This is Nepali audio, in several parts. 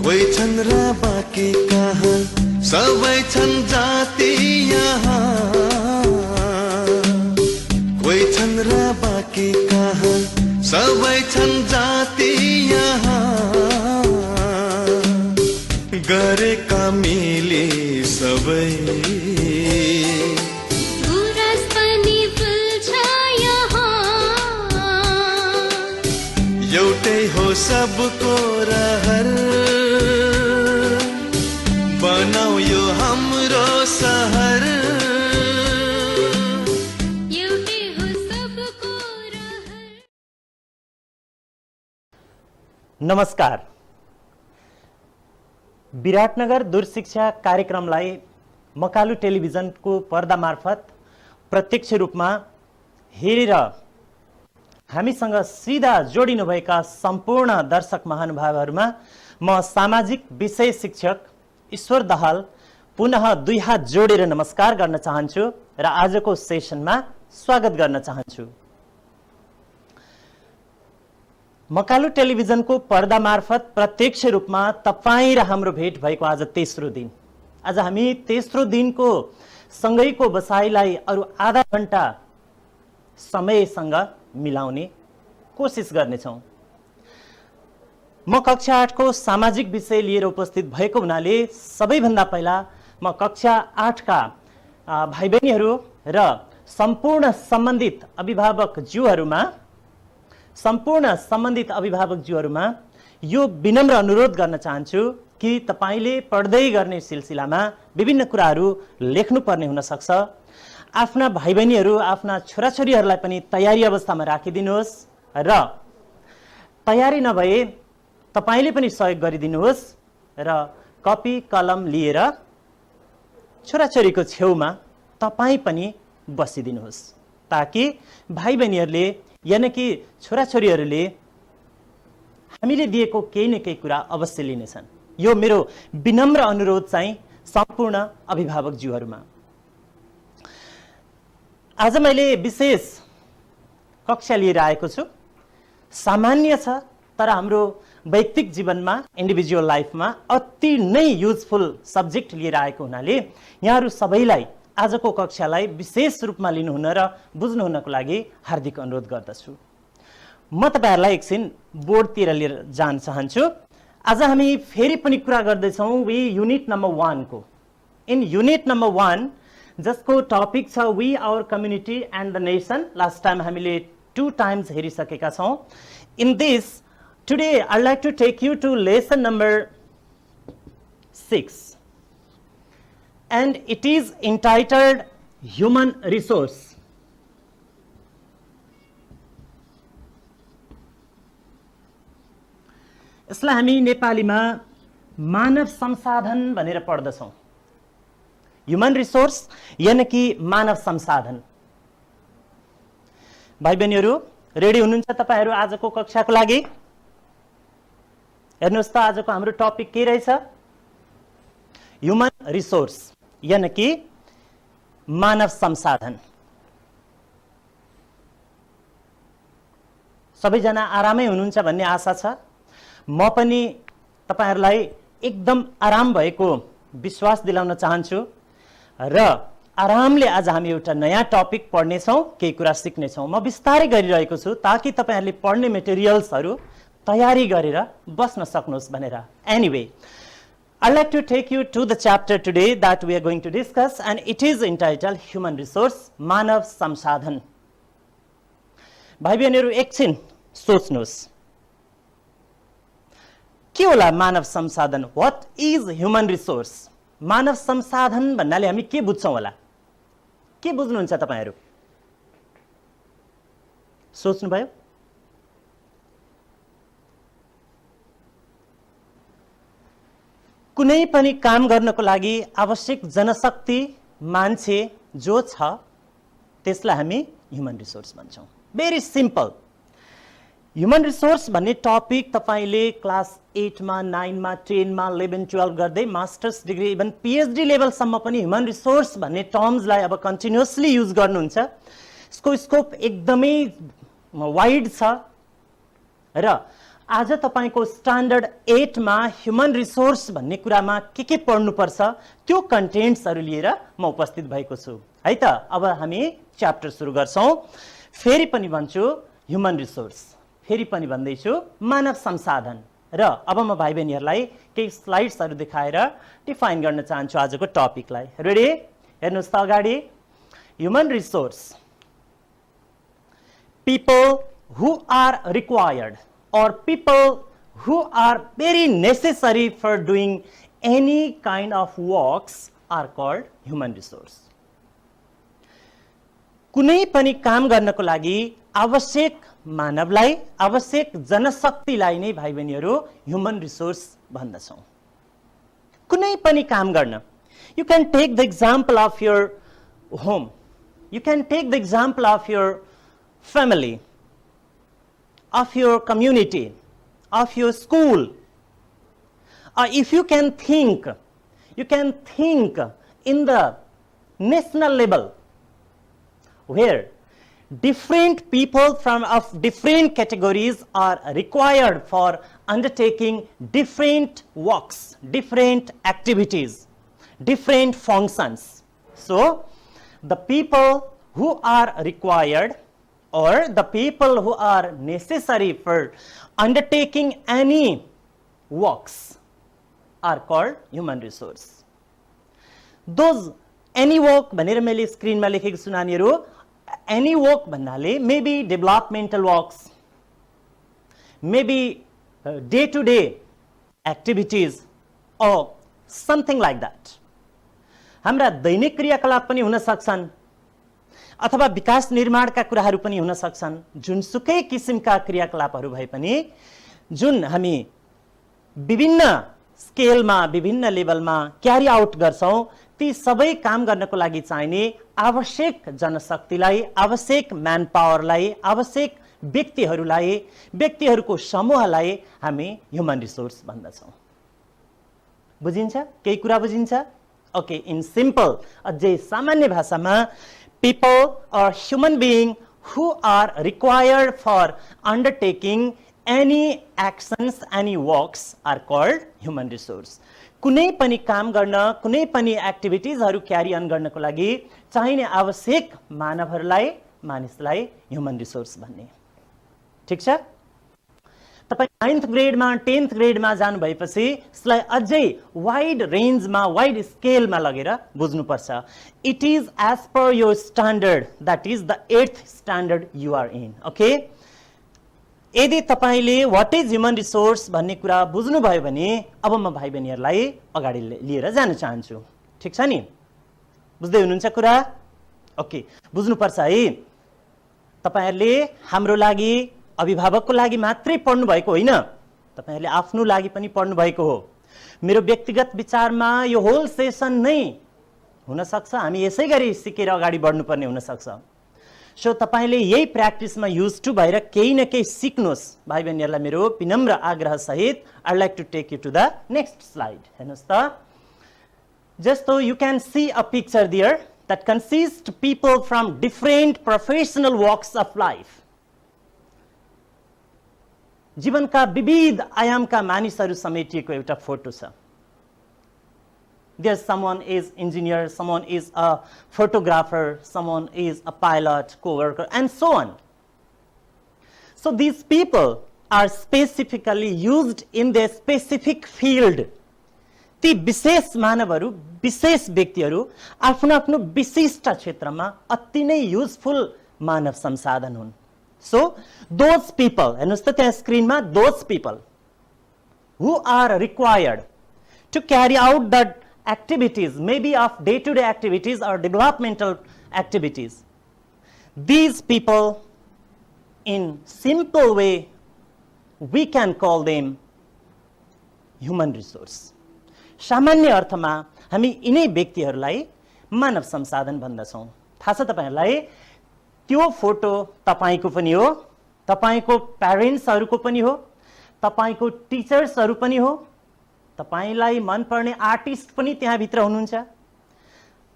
कोही छन् र बाँकी कहाँ सबै छन् जाति यहाँ कोही छन् र बाँकी कहाँ सबै छन् जाति यहाँ गरेका मिली सबै एउटै हो सबको रहर बनाऊ यो हाम्रो सहर एउटै हो सबको रहर। नमस्कार, विराटनगर दूरशिक्षा कार्यक्रमलाई मकालु टेलिभिजनको पर्दा मार्फत प्रत्यक्ष रूपमा हेरेर हामीसँग सीधा जोडिनुभएका सम्पूर्ण दर्शक महानुभावहरूमा म सामाजिक विषय शिक्षक ईश्वर दाहाल पुनः दुई हात जोडेर नमस्कार गर्न चाहन्छु र आजको सेसनमा स्वागत गर्न चाहन्छु। मकालु टेलिभिजनको पर्दा मार्फत प्रत्यक्ष रूपमा तपाईँ र हाम्रो भेट भएको आज तेस्रो दिन। आज हामी तेस्रो दिनको सँगैको बसाइलाई अरू आधा घण्टा समयसँग मिलाउने कोसिस गर्नेछौँ। म कक्षा 8 को सामाजिक विषय लिएर उपस्थित भएको हुनाले सबैभन्दा पहिला म कक्षा 8 का भाइ बहिनीहरू र सम्पूर्ण सम्बन्धित अभिभावकज्यूहरूमा यो विनम्र अनुरोध गर्न चाहन्छु कि तपाईले पढ्दै गर्ने सिलसिलामा विभिन्न कुराहरू लेख्नुपर्ने हुन सक्छ। आफ्ना भाइ बहिनीहरू आफ्ना छोराछोरीहरूलाई पनि तयारी अवस्थामा राखिदिनुहोस् र तयारी नभए तपाईले पनि सहयोग गरिदिनुहोस् र कपी कलम लिएर छोराछोरीको छेउमा तपाईँ पनि बसिदिनुहोस् ताकि भाइ बहिनीहरूले यानि कि छोराछोरीहरूले हामीले दिएको केही न केही कुरा अवश्य लिनेछन्। यो मेरो विनम्र अनुरोध चाहिँ सम्पूर्ण अभिभावकज्यूहरूमा। आज मैले विशेष कक्षा लिएर आएको छु। सामान्य छ तर हाम्रो वैयक्तिक जीवनमा इन्डिभिजुअल लाइफमा अति नै युजफुल सब्जेक्ट लिएर आएको हुनाले यहाँहरू सबैलाई आजको कक्षालाई विशेष रूपमा लिनुहुन र बुझ्नुहुनको लागि हार्दिक अनुरोध गर्दछु। म तपाईहरुलाई एकछिन बोर्डतिर लिएर जान चाहन्छु। आज हामी फेरि पनि कुरा गर्दैछौँ युनिट नम्बर 1 को। इन युनिट नम्बर 1 जसको टपिक छ we our community and the nation. Last time हामीले 2 टाइम्स हेरिसकेका छौं। In this today I like to take you to lesson number 6 and it is entitled human resource। यसलाई हामी नेपालीमा मानव संसाधन भनेर पढ्दछौं। ह्युमन रिसोर्स यानी कि मानव संसाधन। भाइ बहिनीहरू रेडी हुनुहुन्छ तपाईहरु आजको कक्षाको लागि? हेर्नुस् त आजको हाम्रो टपिक के रहेछ? ह्युमन रिसोर्स यानी कि मानव संसाधन। सबैजना आरामै हुनुहुन्छ भन्ने आशा छ। म पनि तपाईहरुलाई एकदम आराम भएको विश्वास दिलाउन चाहन्छु र आरामले आज हामी एउटा नयाँ टपिक पढ्ने छौं, केही कुरा सिक्ने छौं। म बिस्तारै गरिरहेको छु ताकि तपाईहरुले पढ्ने मेटेरियल्सहरु तयारी गरेर बस्न सक्नुहोस् भनेर। Anyway, I'd like to take you to the chapter today that we are going to discuss and it is entitled Human Resource, मानव संसाधन। भाइ बहिनीहरु एकछिन सोच्नुहोस्, के होला मानव संसाधन? What is human resource? मानव संसाधन भन्नाले हामी के बुझ्छौं होला? के बुझ्नुहुन्छ तपाईहरु? सोच्नु भयो? कुनै पनि काम गर्नको लागि आवश्यक जनशक्ति मान्छे जो छ त्यसलाई हामी ह्युमन रिसोर्स भन्छौं। Very simple. ह्युमन रिसोर्स भन्ने टपिक तपाईले क्लास 8 मा 9 मा 10 मा 11 12 गर्दै masters degree even PhD level सम्म पनि ह्युमन रिसोर्स भन्ने टर्म्सलाई अब कन्टिन्युअसली युज गर्नुहुन्छ। यसको स्कोप एकदमै वाइड छ र आज तपाईको स्ट्यान्डर्ड 8 मा ह्युमन रिसोर्स भन्ने कुरामा के पढ्नुपर्छ त्यो कन्टेन्ट्सहरू लिएर म उपस्थित भएको छु है त। अब हामी च्याप्टर सुरु गर्छौं। फेरि पनि भन्छु ह्युमन रिसोर्स, फेरि पनि भन्दैछु मानव संसाधन। र अब म भाइ बहिनीहरूलाई केही स्लाइड्सहरू देखाएर डिफाइन गर्न चाहन्छु आजको टपिकलाई। रेडी? हेर्नुहोस् त अगाडि, human resource, people who are required or people who are very necessary for doing any kind of works are called human resource. कुनै पनि काम गर्नको लागि आवश्यक मानवलाई, आवश्यक जनशक्तिलाई नै भाइ बहिनीहरू ह्युमन रिसोर्स भन्दछौं। कुनै पनि काम गर्न, you can take the example of your home, you can take the example of your family, of your community, of your school. If you can think in the national level where different people of different categories are required for undertaking different works, different activities, different functions. So the people who are required or the people who are necessary for undertaking any works are called human resource. Those any work भनेर मैले स्क्रिनमा लेखेको छु नानीहरू। any work भन्नाले maybe developmental works, maybe day to day activities or something like that. हाम्रा दैनिक क्रियाकलाप पनि हुन सक्छन् अथवा विकास निर्माणका कुराहरू पनि हुन सक्छन्। जुनसुकै किसिमका क्रियाकलापहरू भए पनि जुन हामी विभिन्न स्केलमा, विभिन्न लेभलमा क्यारी आउट गर्छौं, ती सबै काम गर्नको लागि चाहिने आवश्यक जनशक्तिलाई, आवश्यक म्यान पावरलाई, आवश्यक व्यक्तिहरूलाई, व्यक्तिहरूको समूहलाई हामी ह्युमन रिसोर्स भन्दछौं। बुझिन्छ? केही कुरा बुझिन्छ? ओके, इन सिम्पल, अझै सामान्य भाषामा people or human being who are required for undertaking any actions, any works are called human resource. कुनै पनि काम गर्न, कुनै पनि एक्टिभिटिजहरू क्यारी अन गर्नको लागि चाहिने आवश्यक मानवहरूलाई, मानिसलाई ह्युमन रिसोर्स भन्ने। ठीक छ? तपाई 9th ग्रेडमा, 10th ग्रेडमा जानु भएपछि यसलाई अझै वाइड रेन्जमा, वाइड स्केलमा लगेर बुझ्नुपर्छ। It is as per your standard, that is the 8th standard you are in. Okay, यदि तपाईले व्हाट इज ह्युमन रिसोर्स भन्ने कुरा बुझ्नुभयो भने अब म भाइ बहिनीहरूलाई अगाडि लिएर जान चाहन्छु। ठीक छ नि? बुझ्दै हुनुहुन्छ कुरा? ओके, बुझ्नुपर्छ है। तपाईहरुले हाम्रो लागि, अभिभावकको लागि मात्रै पढ्नु भएको होइन, तपाईहरुले आफ्नो लागि पनि पढ्नु भएको हो। मेरो व्यक्तिगत विचारमा यो होल सेसन नै हुन सक्छ हामी यसै गरी सिकेर अगाडि बढ्नुपर्ने हुन सक्छ। सो तपाईले यही प्र्याक्टिसमा युज टु भएर केही न केही सिक्नुहोस्। भाइ बहिनीहरूलाई मेरो विनम्र आग्रह सहित I like to take you to the next slide. हेर्नुहोस् त, just you can see a picture there that consist people from different professional walks of life. जीवनका विविध आयामका मानिसहरू समेटिएको एउटा फोटो छ। There someone is engineer, someone is a photographer, someone is a pilot, co-worker, and so on. So these people are specifically used in their specific field. ती विशेष मानवहरू, विशेष व्यक्तिहरू आफ्नो आफ्नो विशिष्ट क्षेत्रमा अति नै युजफुल मानव संसाधन हुन्। So those people, हेर्नुहोस् त त्यहाँ स्क्रिनमा, those people who are required to carry out the activities, maybe of day-to-day activities or developmental activities, these people in simple way we can call them human resource. सामान्य अर्थमा हामी यिनै व्यक्तिहरूलाई मानव संसाधन भन्दछौं। थाहा छ तपाईहरुलाई, त्यो फोटो तपाईको पनि हो, तपाईको प्यारेन्ट्सहरुको पनि हो, तपाईको टिचर्सहरु पनि हो, तपाईलाई मन पर्ने आर्टिस्ट पनि त्यहाँ भित्र हुनुहुन्छ।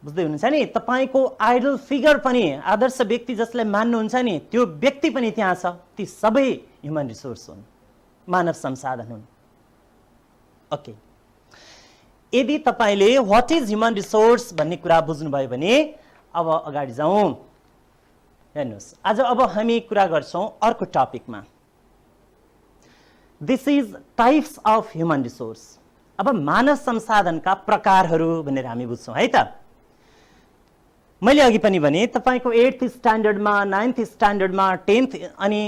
बुझ्दै हुनुहुन्छ नि? तपाईको आइडल फिगर पनि, आदर्श व्यक्ति जसलाई मान्नुहुन्छ नि, त्यो व्यक्ति पनि त्यहाँ छ। ती सबै ह्युमन रिसोर्स हुन्। मानव संसाधन हुन्। ओके, यदि तपाईले व्हाट इज ह्युमन रिसोर्स भन्ने कुरा बुझ्नुभयो भने अब अगाडि जाउँ। हेर्नुहोस्, आज अब हामी कुरा गर्छौं अर्को टपिकमा। This is types of human resource. अब मानव संसाधनका प्रकारहरू भनेर हामी बुझ्छौं है त। मैले अघि पनि भने तपाईको 8th स्ट्यान्डर्डमा, 9th स्ट्यान्डर्डमा, 10th अनि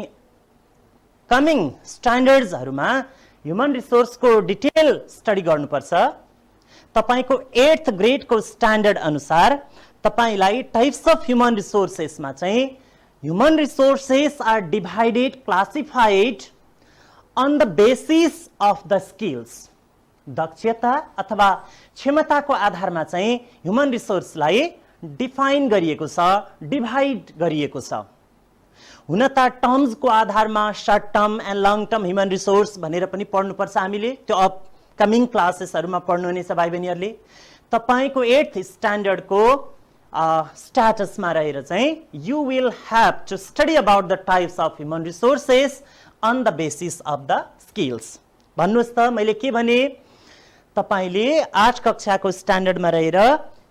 कमिङ स्ट्यान्डर्ड्सहरुमा ह्युमन रिसोर्सको डिटेल स्टडी गर्नुपर्छ। तपाईको 8th ग्रेडको स्ट्यान्डर्ड अनुसार तपाईलाई टाइप्स अफ ह्युमन रिसोर्सेसमा चाहिँ human resources are divided, classified on the basis of the skills। दक्षता अथवा क्षमताको आधारमा चाहिँ ह्युमन रिसोर्सलाई डिफाइन गरिएको छ, डिभाइड गरिएको छ। हुन त टर्म्सको आधारमा short term and long term human resource भनेर पनि पढ्नुपर्छ हामीले, त्यो अपकमिङ क्लासेसहरुमा पढ्नुहुनेछ भाइ बहिनीहरुले। तपाईको 8th स्ट्यान्डर्डको स्ट्याटसमा रहेर चाहिँ you will have to study about the types of human resources on the basis of the skills। भन्नुस् त मैले के भने, तपाईले 8 कक्षाको स्ट्यान्डर्डमा रहेर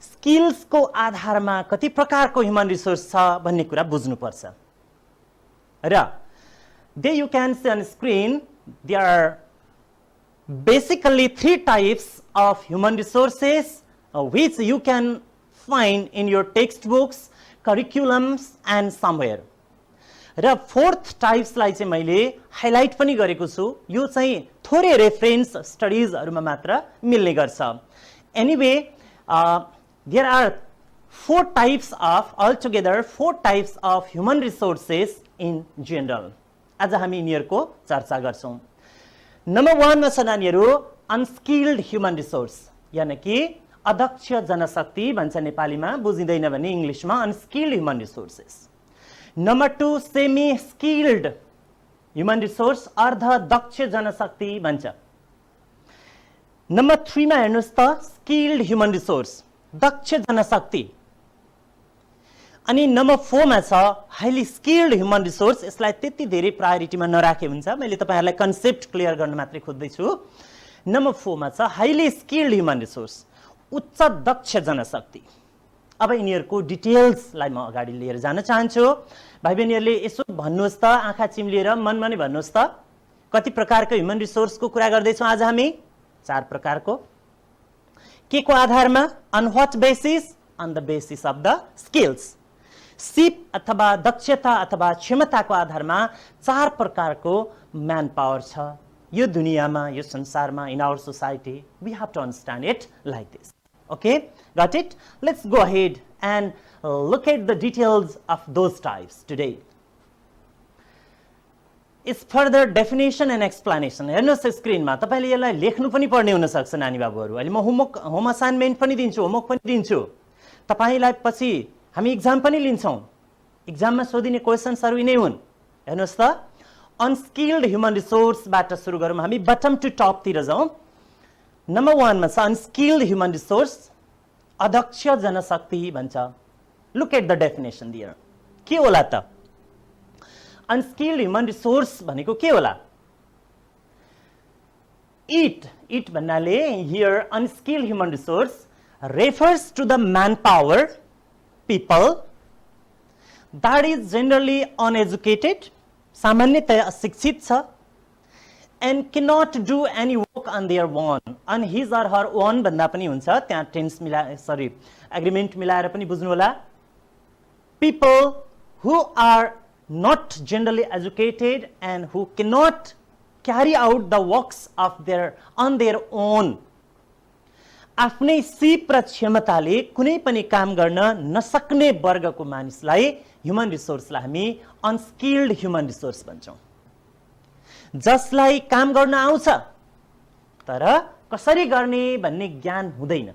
स्किल्सको आधारमा कति प्रकारको ह्युमन रिसोर्स छ भन्ने कुरा बुझ्नुपर्छ। र there you can see on screen there are basically 3 types of human resources which you can find in your textbooks, curriculums and somewhere। र 4th टाइप्सलाई चाहिँ मैले हाइलाइट पनि गरेको छु। यो चाहिँ थोरै रेफरेन्स स्टडीजहरुमा मात्र मिल्ने गर्छ। Anyway there are 4 types of altogether 4 types of human resources in general. आज हामी यिनीहरुको चर्चा गर्छौं। नम्बर 1 मा छ नानीहरु अनस्किल्ड ह्युमन रिसोर्स, यानी कि अदक्ष जनशक्ति भन्छ नेपालीमा, बुझिदैन भने इंग्लिशमा unskilled human resources. Number 2 semi skilled human resource, अर्ध दक्ष जनशक्ति भन्छ। नम्बर 3 मा हेर्नुस् त स्किल्ड ह्युमन रिसोर्स, दक्ष जनशक्ति। अनि नम्बर 4 मा छ हाइली स्किल्ड ह्युमन रिसोर्स। यसलाई त्यति धेरै प्रायोरिटीमा नराखे हुन्छ, मैले तपाईहरुलाई कन्सेप्ट क्लियर गर्न मात्रै खोज्दै छु। नम्बर 4 मा छ हाइली स्किल्ड ह्युमन रिसोर्स, उच्च दक्ष जनशक्ति। अब यिनीहरुको डिटेल्सलाई म अगाडि लिएर जान चाहन्छु। भाइ बहिनीहरुले यसो भन्नुस् त, आँखा चिम्लिएर मनमा नै भन्नुस् त, कति प्रकारको ह्युमन रिसोर्सको कुरा गर्दै छौं आज हामी? 4 प्रकारको। के को आधारमा? On what basis? On the basis of the skills. सिप अथवा दक्षता अथवा क्षमताको आधारमा 4 प्रकारको म्यान पावर छ यो दुनियामा, यो संसारमा, in our society. We have to understand it like this. Okay, got it? Let's go ahead and look at the details of those types today. It's further definition and explanation। हेर्नुस् स्क्रिनमा, तपाईले यसलाई लेख्नु पनि पर्ने हुन सक्छ नानी बाबुहरु। अहिले म होम असाइनमेन्ट पनि दिन्छु, होमवर्क पनि दिन्छु। तपाईलाई पछि हामी एक्जाम पनि लिन्छौं। एक्जाममा सोधिने क्वेशन्सहरु यिनै हुन्। हेर्नुस् त, अनस्किल्ड ह्युमन रिसोर्स बाट सुरु गरौँ हामी, बटम टु टप तिर जाउँ। नम्बर 1 मा छ अनस्किल्ड ह्युमन रिसोर्स, अदक्ष जनशक्ति भन्छ। लुक एट द डेफिनेसन दियर। के होला त अनस्किल्ड ह्युमन रिसोर्स भनेको? के होला? इट भन्नाले here unskilled human resource refers to the manpower people that is generally uneducated, सामान्यतया अशिक्षित छ, and cannot do any work on their own, on his or her own भन्दा पनि हुन्छ, त्यहाँ टेन्स एग्रीमेन्ट मिलाएर पनि बुझ्नु होला। people who are not generally educated and who cannot carry out the works of on their own। आफ्नै सिप र क्षमताले कुनै पनि काम गर्न नसक्ने वर्गको मानिसलाई, ह्युमन रिसोर्सलाई हामी अनस्किल्ड ह्युमन रिसोर्स भन्छौं। जसलाई काम गर्न आउँछ तर कसरी गर्ने भन्ने ज्ञान हुँदैन,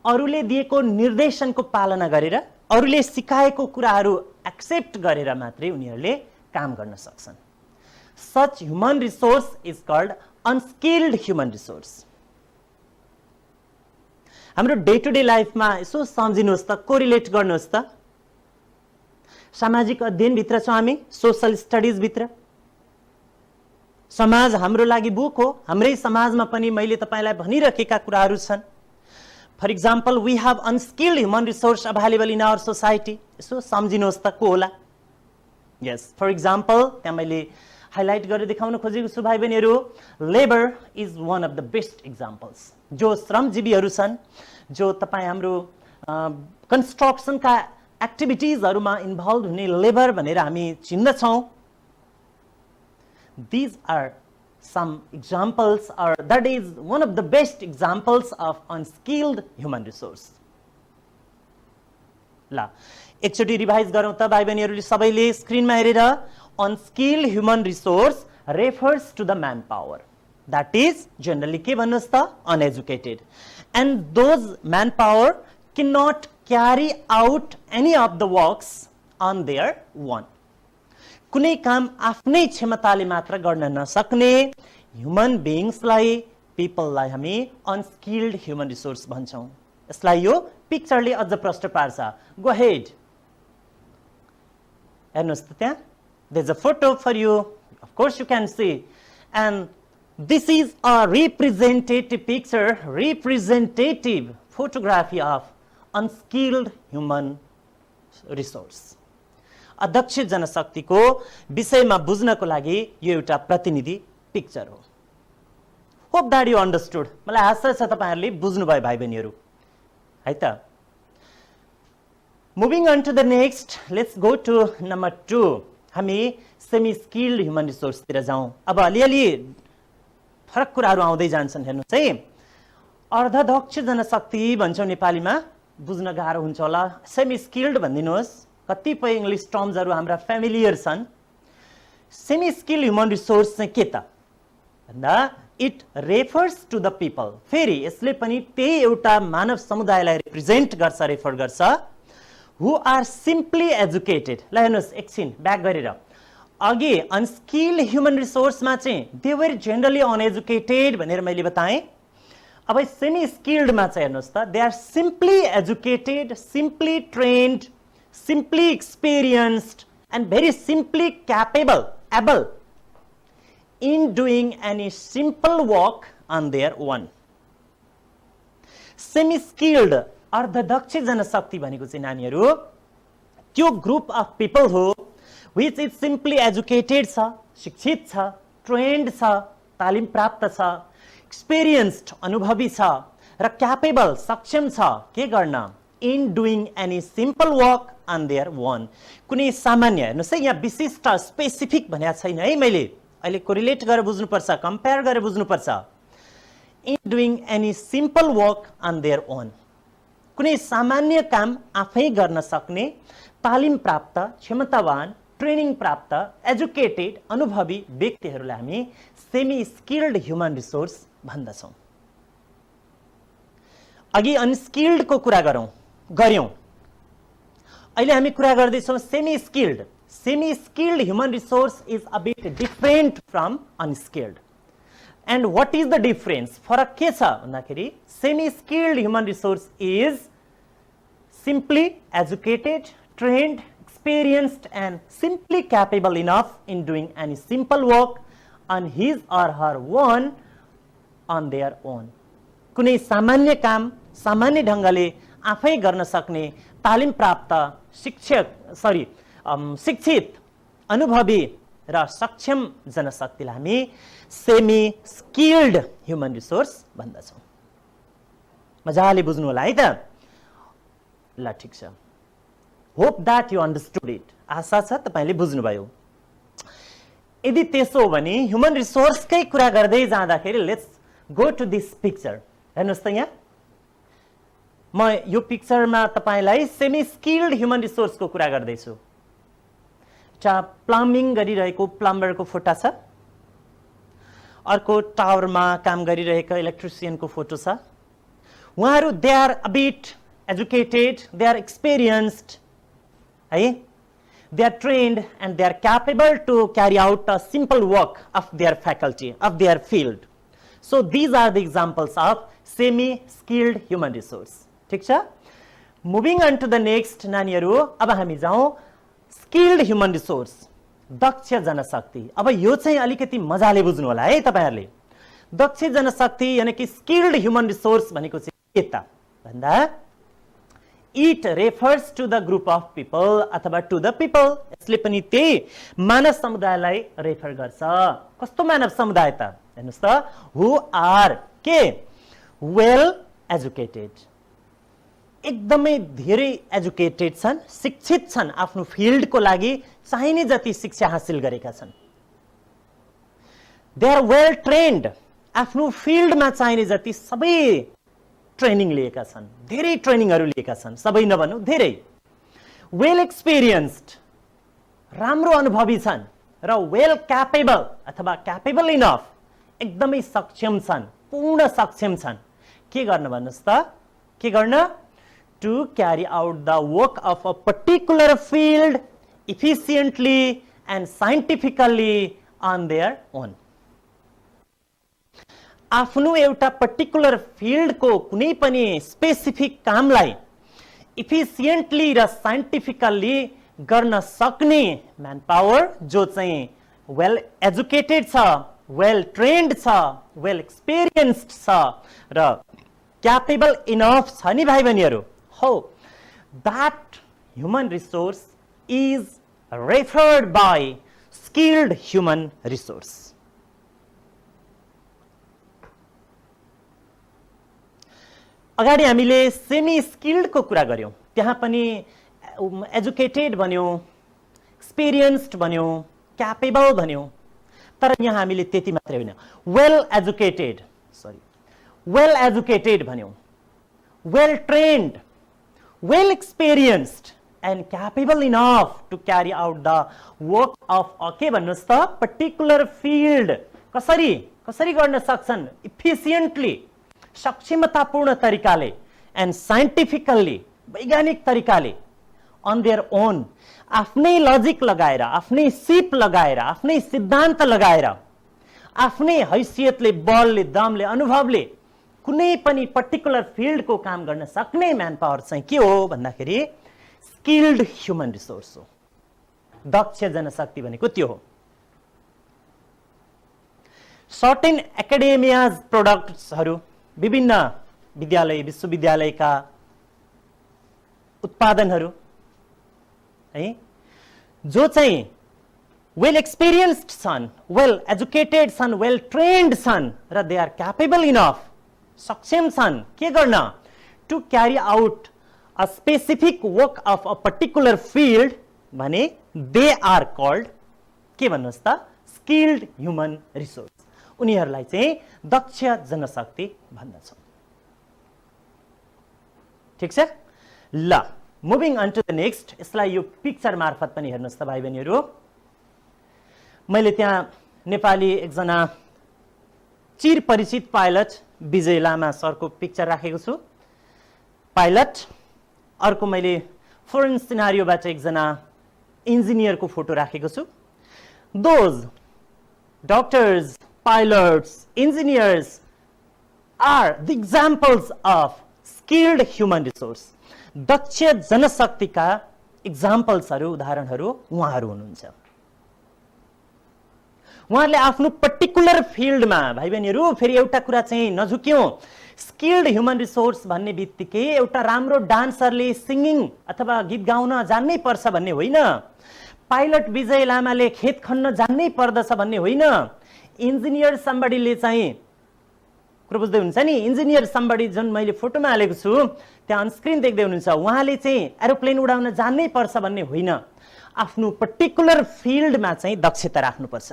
अरूले दिएको निर्देशनको पालना गरेर, अरूले सिकाएको कुराहरू एक्सेप्ट गरेर मात्रै उनीहरूले काम गर्न सक्छन्। Such human resource is called unskilled human resource. हाम्रो डे टु डे लाइफमा यसो सम्झिनुहोस् त, कोरिलेट गर्नुहोस् त। सामाजिक अध्ययन भित्र छौं हामी, सोशल स्टडीज भित्र। समाज हाम्रो लागि बुक हो। हाम्रै समाजमा पनि मैले तपाईलाई भनिरहेका कुराहरू छन्। For example, we have unskilled human resource available in our society. यसो सम्झिनुहोस् त को होला? यस, फर इक्जाम्पल त्यहाँ मैले हाइलाइट गरेर देखाउन खोजेको छु भाइ बहिनीहरू, labour is one of the best examples. जो श्रमजीवीहरू छन्, जो तपाईँ हाम्रो कन्स्ट्रक्सनका एक्टिभिटिजहरूमा इन्भल्भ हुने लेबर भनेर हामी चिन्दछौँ, these are some examples, or that is one of the best examples of unskilled human resource. ल एकचोटि रिभाइज गरौँ त भाइ बहिनीहरूले सबैले स्क्रिनमा हेरेर। unskilled human resource refers to the manpower that is generally के भन्नुहोस् त uneducated, and those manpower cannot carry out any of the works on their own. कुनै काम आफ्नै क्षमताले मात्र गर्न नसक्ने ह्युमन बिइङ्सलाई, पिपललाई हामी अनस्किल्ड ह्युमन रिसोर्स भन्छौँ। यसलाई यो पिक्चरले अझ प्रष्ट पार्छ। गो हेड, हेर्नुहोस् त त्यहाँ, there is a photo for you, of course you can see, and this is a representative picture, representative photography of unskilled human resource. अध्यक्ष जनशक्तिको विषयमा बुझ्नको लागि यो एउटा प्रतिनिधि पिक्चर हो। Hope that you understood. मलाई आशा छ तपाईहरुले बुझ्नुभयो भाइ बहिनीहरू, है त। Moving on to the next, let's go to number 2। हामी सेमी स्किल्ड ह्युमन रिसोर्स तिर जाउँ। अब अलिअलि फरक कुराहरू आउँदै जान्छन्। हेर्नुहोस् है, अर्धदक्ष जनशक्ति भन्छौँ नेपालीमा, बुझ्न गाह्रो हुन्छ होला। सेमी स्किल्ड भनिदिनुहोस्, कतिपय इङ्ग्लिस टर्म्सहरू हाम्रा फ्यामिलियर छन्। सेमी स्किल्ड ह्युमन रिसोर्स चाहिँ के त भन्दा it refers to the people. फेरि यसले पनि त्यही एउटा मानव समुदायलाई रिप्रेजेन्ट गर्छ, रेफर गर्छ, हु आर सिम्पली एजुकेटेड। ल हेर्नुहोस् एकछिन ब्याक गरेर, अघि अनस्किल्ड ह्युमन रिसोर्समा चाहिँ दे वर जेनरली अनएजुकेटेड भनेर मैले बताएँ। अब सेमी स्किल्डमा चाहिँ हेर्नुहोस् त, they are simply educated, simply trained, simply experienced, and very simply capable, able in doing any simple work on their own. Semi skilled अर्धदक्ष जनशक्ति भनेको चाहिँ नानीहरू त्यो ग्रुप अफ पिपल हो which is simply educated छ, शिक्षित छ, ट्रेन्ड छ, तालिम प्राप्त छ, experienced अनुभवी छ, र capable सक्षम छ के गर्न, in doing any simple work on their own. कुनै सामान्य, हेर्नुहोस् है यहाँ विशिष्ट स्पेसिफिक भनेको छैन है, मैले अहिले कोरिलेट गरेर बुझ्नुपर्छ, कम्पेयर गरेर बुझ्नुपर्छ। in doing any simple work on their own, कुनै सामान्य काम आफै गर्न सक्ने, तालिम प्राप्त, क्षमतावान, ट्रेनिङ प्राप्त, एजुकेटेड, अनुभवी व्यक्तिहरूलाई हामी सेमी स्किल्ड ह्युमन रिसोर्स भन्दछौँ। अघि अनस्किल्डको कुरा गर्यौं, अहिले हामी कुरा गर्दैछौँ semi skilled. Semi skilled human resource is a bit different from unskilled. And what is the difference? फरक के छ भन्दाखेरि semi skilled human resource is simply educated, trained, experienced, and simply capable enough in doing any simple work on his or her own, on their own. कुनै सामान्य काम सामान्य ढङ्गले आफै गर्न सक्ने, तालिम प्राप्त, शिक्षित, अनुभवी र सक्षम जनशक्तिलाई हामी सेमी स्किल्ड ह्युमन रिसोर्स भन्दछौँ। मजाले बुझ्नु होला है त। ल ठिक छ, hope that you understood it. आशा छ तपाईले बुझ्नुभयो। यदि त्यसो हो भने ह्युमन रिसोर्सकै कुरा गर्दै जाँदाखेरि let's go to this picture. हेर्नुहोस् त यहाँ म यो पिक्चरमा तपाईलाई सेमी स्किल्ड ह्युमन रिसोर्सको कुरा गर्दैछु। एउटा प्लम्बिङ गरिरहेको प्लम्बरको फोटो छ, अर्को टावरमा काम गरिरहेको इलेक्ट्रिसियनको फोटो छ। उहाँहरू they are a bit educated, they are experienced, है, they are trained and they are capable to carry out a simple work of their faculty, of their field. So these are the examples of semi skilled human resource. ठीक छ? Moving on to the next नानीहरु, अब हामी जाउँ skilled human resource. दक्ष जनशक्ति। अब यो चाहिँ अलिकति मजाले बुझ्नु होला है तपाईहरुले। दक्ष जनशक्ति यानी कि स्किल्ड ह्युमन रिसोर्स भनेको चाहिँ के त भन्दा it refers to the group of people अथवा टु द पिपल। यसले पनि त्यही मानव समुदायलाई रेफर गर्छ। कस्तो मानव समुदाय त हेर्नुस् त, हु आर के वेल एजुकेटेड, एकदमै धेरै एजुकेटेड छन्, शिक्षित छन्, आफ्नो फिल्डको लागि चाहिने जति शिक्षा हासिल गरेका छन्। दे आर वेल ट्रेन्ड, आफ्नो फिल्डमा चाहिने जति सबै ट्रेनिङ लिएका छन्, धेरै ट्रेनिङहरू लिएका छन्, सबै नभनौँ धेरै। वेल एक्सपिरियन्स्ड, राम्रो अनुभवी छन् र वेल क्यापेबल अथवा क्यापेबल इनफ, एकदमै सक्षम छन्, पूर्ण सक्षम छन्। के गर्न भन्नुस् त, के गर्न? To carry out the work of a particular field efficiently and scientifically on their own. आफ्नो एउटा पर्टिकुलर फिल्डको कुनै पनि स्पेसिफिक कामलाई इफिसियन्टली र साइन्टिफिकल्ली गर्न सक्ने म्यान पावर जो चाहिँ वेल एजुकेटेड छ, वेल ट्रेन्ड छ, वेल एक्सपिरियन्स्ड छ र क्यापेबल इनफ छ नि भाइ बहिनीहरू, हो that human resource is referred by skilled human resource. अगाडि हामीले सेमी स्किल्डको कुरा गर्यौं, त्यहाँ पनि एजुकेटेड भन्यौं, एक्सपिरियन्स्ड भन्यौं, क्यापेबल भन्यौं, तर यहाँ हामीले त्यति मात्रै होइन, वेल एजुकेटेड भन्यौं, well trained, well experienced and capable enough to carry out the work of के भन्नुहोस् त पर्टिकुलर फिल्ड कसरी गर्न सक्छन्, इफिसियन्टली, सक्षमतापूर्ण तरिकाले एन्ड साइन्टिफिकल्ली, वैज्ञानिक तरिकाले, अन देयर ओन, आफ्नै लजिक लगाएर, आफ्नै सिप लगाएर, आफ्नै सिद्धान्त लगाएर, आफ्नै हैसियतले, बलले, दमले, अनुभवले कुनै पनि पर्टिकुलर फिल्डको काम गर्न सक्ने म्यान पावर चाहिँ के हो भन्दाखेरि स्किल्ड ह्युमन रिसोर्स हो। दक्ष जनशक्ति भनेको त्यो हो। सर्टेन एकाडेमियाज प्रोडक्ट्सहरू, विभिन्न विद्यालय विश्वविद्यालयका उत्पादनहरू है, जो चाहिँ वेल एक्सपिरियन्स्ड छन्, वेल एजुकेटेड छन्, वेल ट्रेन्ड छन् र दे आर क्यापेबल इनफ, सक्षम छन् के गर्न, to carry out a specific work of a particular field भने दे आर कल्ड के भन्नुहोस् त स्किल्ड ह्युमन रिसोर्स। उनीहरूलाई चाहिँ दक्ष जनशक्ति भन्दछौँ। ठिक छ ल, moving on to the next. यसलाई यो पिक्चर मार्फत पनि हेर्नुहोस् त भाइ बहिनीहरू। मैले त्यहाँ नेपाली एकजना चिर परिचित पाइलट विजय लामा सरको पिक्चर राखेको छु, पाइलट। अर्को मैले फोरेन सिनारियोबाट एकजना इन्जिनियरको फोटो राखेको छु। Those doctors, pilots, engineers are the examples of skilled human resource. दक्ष जनशक्तिका एक्जाम्पल्सहरू, उदाहरणहरू उहाँहरू हुनुहुन्छ। उहाँहरूले आफ्नो पर्टिकुलर फिल्डमा, भाइ बहिनीहरू फेरि एउटा कुरा चाहिँ नझुक्यौं, स्किल्ड ह्युमन रिसोर्स भन्ने बित्तिकै एउटा राम्रो डान्सरले सिंगिङ अथवा गीत गाउन जान्नै पर्छ भन्ने होइन, पाइलट विजय लामाले खेत खन्न जान्नै पर्दछ भन्ने होइन, इन्जिनियर सम्बडीले चाहिँ, कुरो बुझ्दै हुन्छ नि, इन्जिनियर सम्बडी जुन मैले फोटोमा हालेको छु त्यहाँ अनस्क्रिन देख्दै हुनुहुन्छ, उहाँले चाहिँ एरोप्लेन उडाउन जान्नै पर्छ भन्ने होइन, आफ्नो पर्टिकुलर फिल्डमा चाहिँ दक्षता राख्नुपर्छ।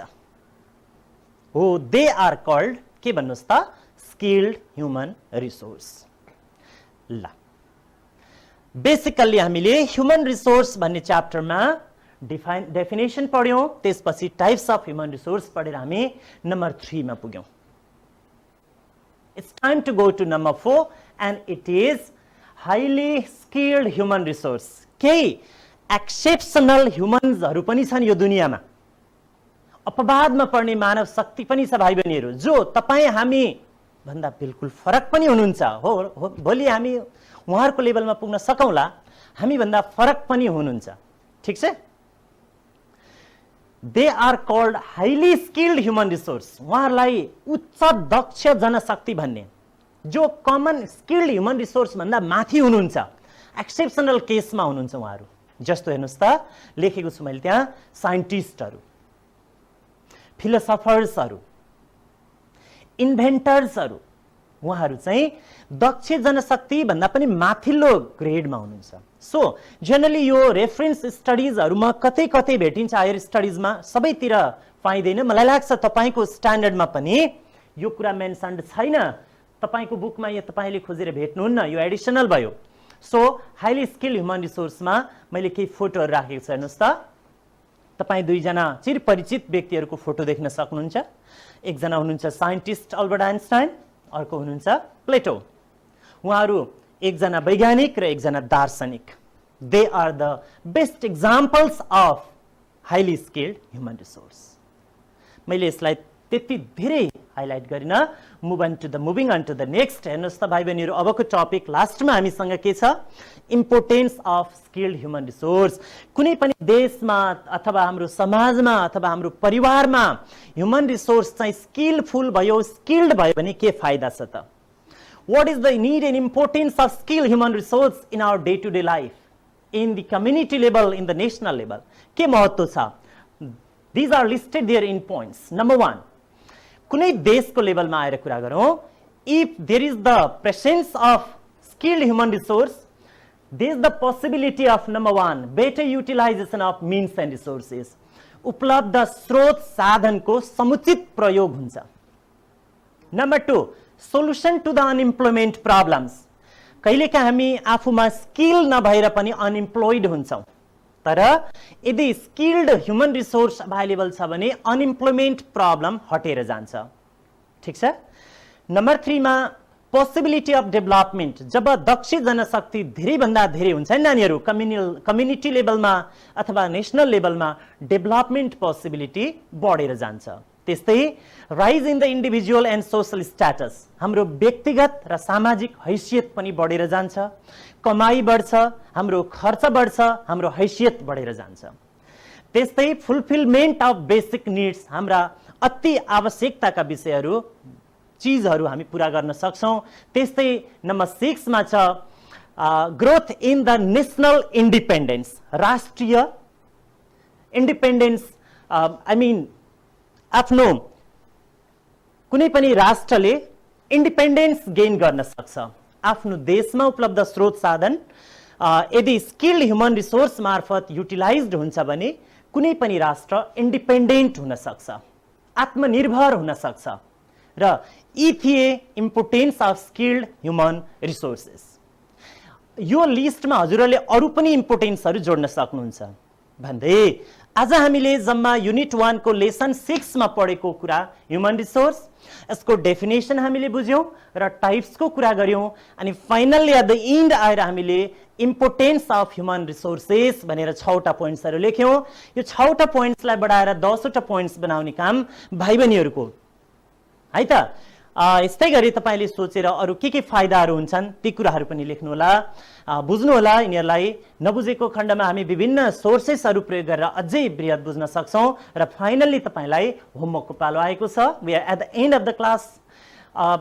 हो, दे आर कल्ड के भन्नुहोस् त स्किल्ड ह्युमन रिसोर्स। ल, बेसिकल्ली हामीले ह्युमन रिसोर्स भन्ने च्याप्टरमा डेफिनेसन पढ्यौं, त्यसपछि टाइप्स अफ ह्युमन रिसोर्स पढेर हामी नम्बर 3 मा पुग्यौं। It's time to go to number 4 and it is highly skilled human resource. केही एक्सेप्सनल ह्युमन्सहरू पनि छन् यो दुनियाँमा, अपवादमा पर्ने मानव शक्ति पनि छ भाइ बहिनीहरू, जो तपाईँ हामी भन्दा बिल्कुल फरक पनि हुनुहुन्छ। हो, भोलि हामी उहाँहरूको लेभलमा पुग्न सकौँला, हामी भन्दा फरक पनि हुनुहुन्छ। ठिक छ, they are called highly skilled human resource. उहाँहरूलाई उच्च दक्ष जनशक्ति भन्ने, जो कमन स्किल्ड ह्युमन रिसोर्स भन्दा माथि हुनुहुन्छ, एक्सेप्सनल केसमा हुनुहुन्छ उहाँहरू। जस्तो हेर्नुहोस् त, लेखेको छु मैले त्यहाँ, साइन्टिस्टहरू, फिलोसफर्सहरू, इन्भेन्टर्सहरू, उहाँहरू चाहिँ दक्ष जनशक्ति भन्दा पनि माथिल्लो ग्रेडमा हुनुहुन्छ। सो जेनरली यो रेफरेन्स स्टडिजहरूमा कतै कतै भेटिन्छ, हायर स्टडिजमा, सबैतिर पाइँदैन। मलाई लाग्छ तपाईँको स्ट्यान्डर्डमा पनि यो कुरा मेन्सन्ड छैन, तपाईँको बुकमा यो तपाईँले खोजेर भेट्नुहुन्न, यो एडिसनल भयो। सो हाइली स्किल्ड ह्युमन रिसोर्समा मैले केही फोटोहरू राखेको छु, हेर्नुहोस् त। तपाईँ दुईजना चिरपरिचित व्यक्तिहरूको फोटो देख्न सक्नुहुन्छ। एकजना हुनुहुन्छ साइन्टिस्ट अल्बर्ट आइन्स्टाइन, अर्को हुनुहुन्छ प्लेटो। उहाँहरू एकजना वैज्ञानिक र एकजना दार्शनिक। They are the best examples of highly skilled human resource. मैले यसलाई त्यति धेरै हाइलाइट गरिन, moving on to the next. हेर्नुहोस् त भाइ बहिनीहरू, अबको टपिक लास्टमा हामीसँग के छ? Importance of skilled human resource. कुनै पनि देशमा अथवा हाम्रो समाजमा अथवा हाम्रो परिवारमा ह्युमन रिसोर्स चाहिँ स्किलफुल भयो, स्किल्ड भयो भने के फाइदा छ त? What is the need and importance of skilled human resource in our day-to-day life, in the community level, in the national level? के महत्त्व छ? These are listed there in points. Number 1, कुनै देशको लेभलमा आएर कुरा गरौँ, if there is the presence of skilled human resource, there is the possibility of number 1, better utilization of means and resources. उपलब्ध स्रोत साधनको समुचित प्रयोग हुन्छ। Number 2, solution to the unemployment problems. कहिलेका हामी आफूमा स्किल नभएर पनि अनइम्प्लोइड हुन्छौँ, तर यदि स्किल्ड ह्युमन रिसोर्स अभाइलेबल छ भने अनइम्प्लोयमेन्ट प्रब्लम हटेर जान्छ। ठिक छ। नम्बर 3 मा पोसिबिलिटी अफ डेभलपमेन्ट। जब दक्ष जनशक्ति धेरैभन्दा धेरै हुन्छ नि नानीहरू, कम्युनिटी लेभलमा अथवा नेसनल लेभलमा डेभलपमेन्ट पोसिबिलिटी बढेर जान्छ। त्यस्तै rise in the individual and social status. हाम्रो व्यक्तिगत र सामाजिक हैसियत पनि बढेर जान्छ, कमाई बढ्छ, हाम्रो खर्च बढ्छ, हाम्रो हैसियत बढेर जान्छ। त्यस्तै फुलफिलमेन्ट अफ बेसिक निड्स। हाम्रा अति आवश्यकताका विषयहरू, चिजहरू हामी पुरा गर्न सक्छौँ। त्यस्तै नम्बर 6 मा छ growth in the national independence. राष्ट्रिय इन्डिपेन्डेन्स, आई मिन आफ्नो कुनै पनि राष्ट्रले इन्डिपेन्डेन्स गेन गर्न सक्छ। आफ्नो देशमा उपलब्ध स्रोत साधन यदि स्किल्ड ह्युमन रिसोर्स मार्फत युटिलाइज्ड हुन्छ भने कुनै पनि राष्ट्र इन्डिपेन्डेन्ट हुन सक्छ, आत्मनिर्भर हुन सक्छ। र यी थिए importance of skilled human resources. यो लिस्टमा हजुरहरूले अरू पनि इम्पोर्टेन्सहरू जोड्न सक्नुहुन्छ भन्दै आज हामीले जम्मा युनिट 1 को लेसन 6 मा पढेको कुरा ह्युमन रिसोर्स, यसको डेफिनेसन हामीले बुझ्यौं र टाइप्सको कुरा गर्यौं, अनि फाइनल्ली एट द एन्ड आएर हामीले इम्पोर्टेन्स अफ ह्युमन रिसोर्सेस भनेर 6 वटा पोइन्ट्सहरू लेख्यौं। यो 6 वटा पोइन्ट्सलाई बढाएर 10 वटा पोइन्ट्स बनाउने काम भाइ बहिनीहरूको है त। यस्तै गरी तपाईले सोचेर अरू के फाइदाहरू हुन्छन् ती कुराहरू पनि लेख्नु होला, बुझ्नु होला। यिनीहरूलाई नबुझेको खण्डमा हामी विभिन्न सोर्सेसहरू प्रयोग गरेर अझै बृहत बुझ्न सक्छौं। र फाइनल्ली तपाईलाई होमवर्कको पालो आएको छ। We are at the end of the class.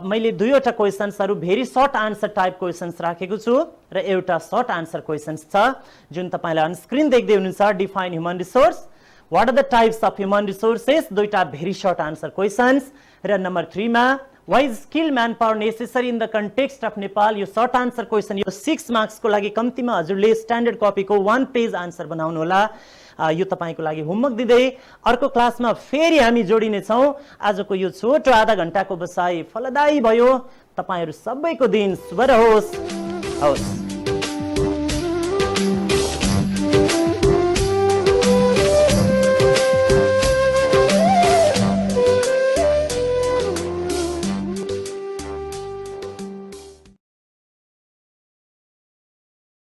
मैले 2 वटा क्वेशन्सहरू very short answer type questions राखेको छु र एउटा सर्ट आन्सर क्वेशन्स छ जुन तपाईले अन स्क्रिन देख्दै हुनुहुन्छ। Define human resource, what are the types of human resources, 2टा भेरी सर्ट आन्सर क्वेशन्स। र नम्बर 3 मा Why is skilled manpower necessary in the context of Nepal? यो सर्ट आन्सर क्वेशन, यो 6 मार्क्स को लागि कम्तीमा हजुरले स्ट्यान्डर्ड कपी को 1 पेज आन्सर बनाउनु होला। यो तपाईको लागि होमवर्क दिँदै अर्को क्लासमा फेरि हामी जोडिने छौं। आजको यो छोटो आधा घण्टाको बसाइ फलदायी भयो। तपाईहरु सबैको दिन शुभ रहोस्।